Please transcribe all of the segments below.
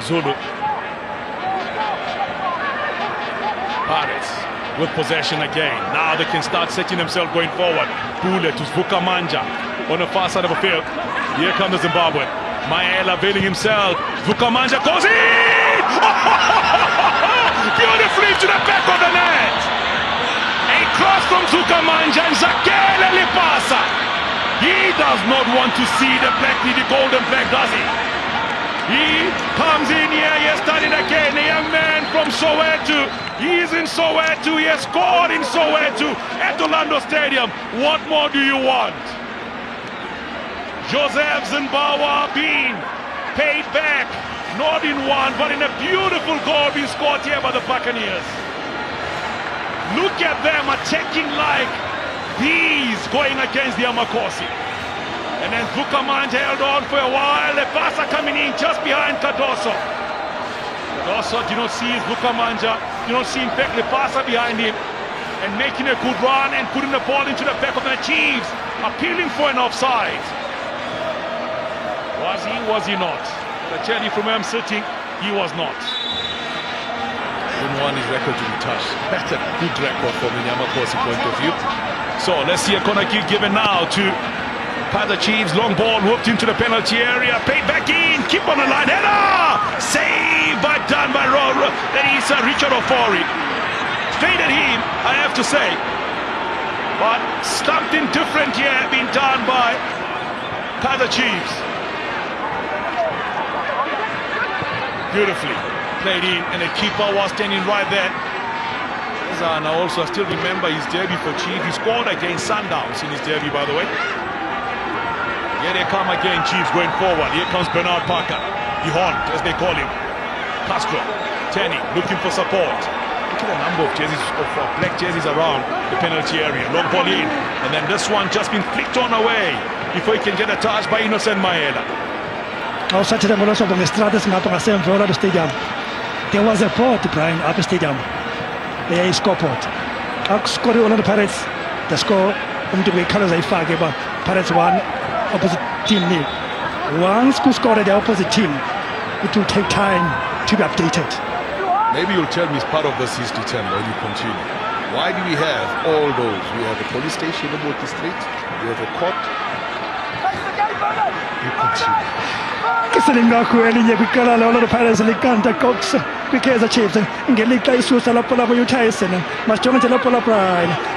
Zulu. Pirates with possession again. Now they can start setting themselves going forward. Bule to Vukamanja on the far side of the field. Here comes the Zimbabwe. Maela availing himself. Vukamanja goes in! Beautifully to the back of the net. A cross from Vukamanja and Zakele Lipasa. He does not want to see the golden flag, does he? He comes in here, he has done it again, a young man from Soweto. He is in Soweto, he has scored in Soweto at Orlando Stadium. What more do you want? Joseph Zimbawa being paid back, not in one, but in a beautiful goal being scored here by the Buccaneers. Look at them attacking like these going against the Amakosi. And then Vukamanja held on for a while. Lepasa coming in just behind Cardoso. Cardoso did not see his Vukamanja. Did not see, in fact, Lepasa behind him. And making a good run and putting the ball into the back of the Chiefs. Appealing for an offside. Was he not? I tell you from where I'm sitting, he was not. Didn't want his record to be touched. That's a good record from the Yamakosi point of view. So let's see a corner kick given now to Kaizer Chiefs. Long ball whooped into the penalty area. Paid back in. Keep on the line. Header! Saved done by that is Richard Ofori. Straight at him, I have to say. But something different here being done by Kaizer Chiefs. Beautifully played in, and the keeper was standing right there. And I still remember his debut for Chiefs. He scored against Sundowns in his debut, by the way. Here they come again, Chiefs going forward. Here comes Bernard Parker. Ihon, as they call him. Castro, Tenny, looking for support. Look at the number of jerseys, of black jerseys around the penalty area. Long ball in, and then this one just been flicked on away before he can get a touch by Innocent Maela. Stadium. There was a port, Brian, up the stadium. There is scoreboard. Score all of the Pirates. The score to be colors I fag about Pirates 1, opposite team nil. Once who scored the opposite team, it will take time to be updated. Maybe you'll tell me it's part of this history channel when you continue. Why do we have all those? We have a police station about the street, we have a court. You continue. Kisalingaku elinye kwikala ololo Pirates likanta Cox kwiKaizer Chiefs ngelika isusa lapho lapho uTyson masijonga nje lapho lapho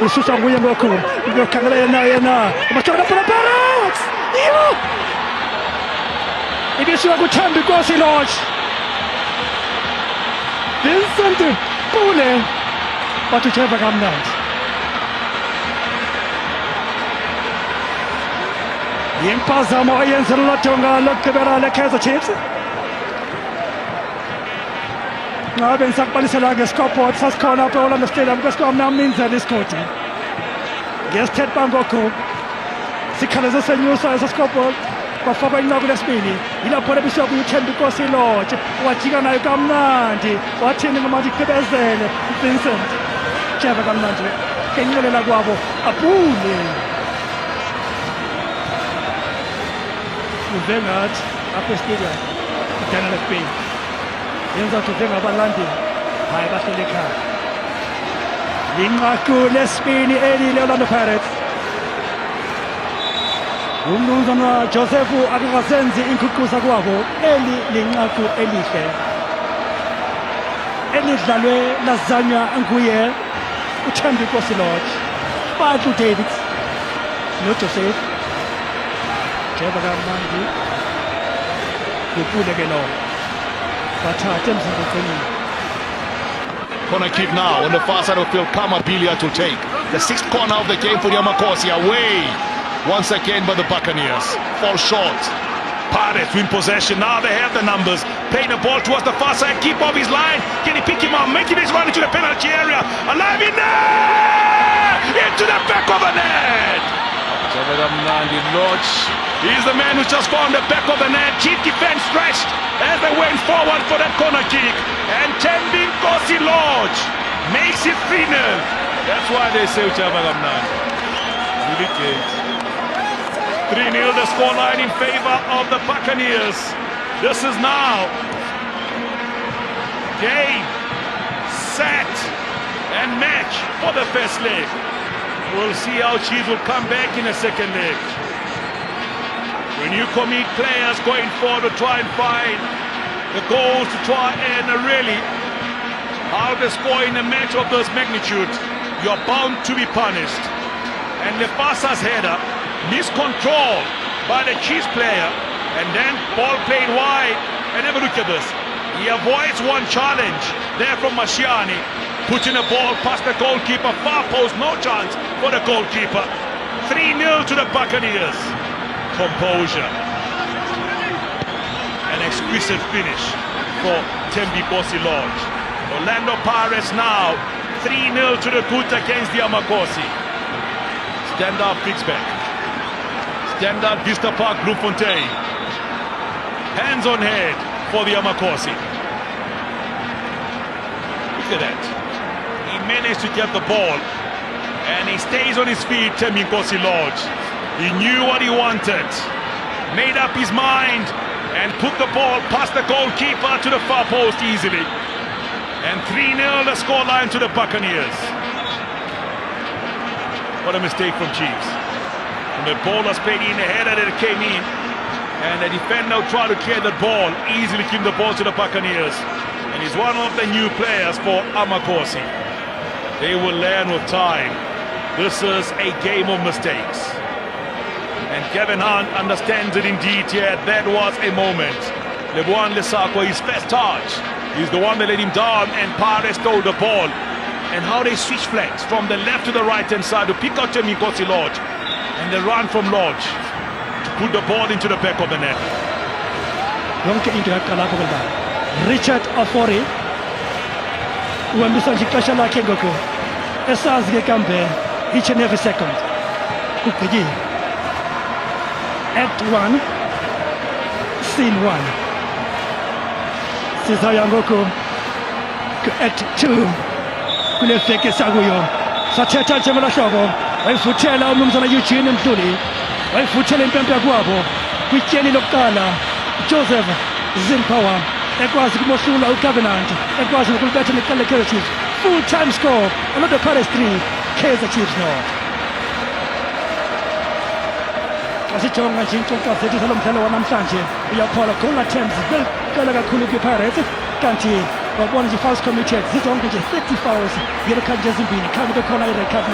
isusa nguye ngoku ngokhangela yena masijonga lapho Pirates yo ibisiwa kuThambi Nkosi Lodge Vincent Bule bathutheva kamnandi impazamo oyenzelwa jonga lokugqibela leKaizer Chiefs ngabe ngisaqalisela nge-scoreboard sasikhona apha eOrlando Stadium kwesikwamnamninzela isigodi ngesithetha ngoku sikhalazo senyusa esa-scoreboard kwafakwa inqaku lesibili yilapho lebisiwa kuThambi Nkosi Lodge wajika nayo kamnandi wathini ngomathi igqibezele Vincent jeva kamnandi kenqelela kwabo abule uvengathi apha estadium uDaniel Bay yenza ukuthi uvengabalandeli hayi bahlele ekhaya linqaku lesibini elile Orlando Pirates umnumzana Joseph akakasenzi inkhuquza kwabo linqaku elihle elidlalwe lazanywa nguye uThambi Nkosi Lodge Bantu David noJoseph jeva kamnandi kupule ke lo bathathe emzimkhoneni. Corner kick now on the far side of the field. Kamabilia to take the sixth corner of the game for the Amakosi. Away once again by the Buccaneers. Fall short. Pirates win possession. Now they have the numbers. Playing the ball towards the far side. Keep off his line. Can he pick him up? Making his run into the penalty area. Alive in there! Into the back of the net. Lodge. He's the man who just found the back of the net. Chief defense stretched as they went forward for that corner kick. And Thembi Nkosi Lodge makes it 3-0. That's why they say Uchabagamnan. Really great. 3-0 the scoreline in favor of the Buccaneers. This is now Game, set, and match for the first leg. We'll see how Chiefs will come back in the second leg. When you commit players going forward to try and find the goals to try and really how they score in a match of this magnitude, you're bound to be punished. And Lefasa's header, miscontrol by the Chiefs player, and then ball played wide. And have a look at this. He avoids one challenge there from Mashiani, putting a ball past the goalkeeper, far post, no chance for the goalkeeper. 3-0 to the Buccaneers. Composure. An exquisite finish for Tembi Bosi Lodge. Orlando Pirates now 3-0 to the good against the Amakosi. Standard Fixback. Standard Vista Park Bloemfontein. Hands on head for the Amakosi. Look at that. He managed to get the ball and he stays on his feet, Tembi Bosi Lodge. He knew what he wanted, made up his mind and put the ball past the goalkeeper to the far post easily. And 3-0 the scoreline to the Buccaneers. What a mistake from Chiefs. And the ball was played in, the header that it came in. And the defender tried to clear that ball, easily give the ball to the Buccaneers. And he's one of the new players for Amakosi. They will learn with time. This is a game of mistakes. And Kevin Hunt understands it indeed here. That was a moment. Leboan Lesako, his first touch. He's the one that let him down and Pares stole the ball. And how they switch flanks from the left to the right hand side to pick out Tembi Bosi Lodge. And they run from Lodge to put the ball into the back of the net. Yonke into yakala kubalba. Richard Ofori. Uambisa jikasha lake ngoko. Esazi ke kambe each and every second. Kukuji. Act 1, Scene 1. Sizaya ngoko. Act 2. Kule feke saguyo. Sathetha njengela hlobo. Wayifuthela umnumzana Eugene Mdluli. Wayifuthela impempe yakwabo. Kwityeli lokuqala Joseph Zimpawa ekwazi kumohlula uCovenant, ekwazi ukulibetha neqela Kaizer Chiefs. Full time score. Orlando Pirates 3, Kaizer Chiefs 0. Asijonga nje inkonxa zethu salo mdlalo wanamhlanje uyakhola goal attempts beqela kakhulu kwiPirates kanti wabona nje fouls committed zizonke nje 30 fouls yellow card ezimbini khange bekhona i-red card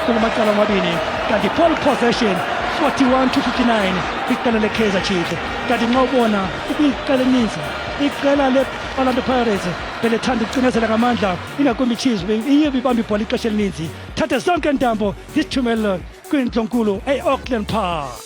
kumacala amabini kanti ball possession 41-59 iqela leKaizer Chiefs kanti nxa ubona iqela eninzi iqela le-Orlando Pirates belethanda ukucinezela ngamandla ingakumbi Chiefs iye bibamba ibhola ixesha elininzi thathe zonke intambo zisithumele kwindlonkulu e-Auckland Park.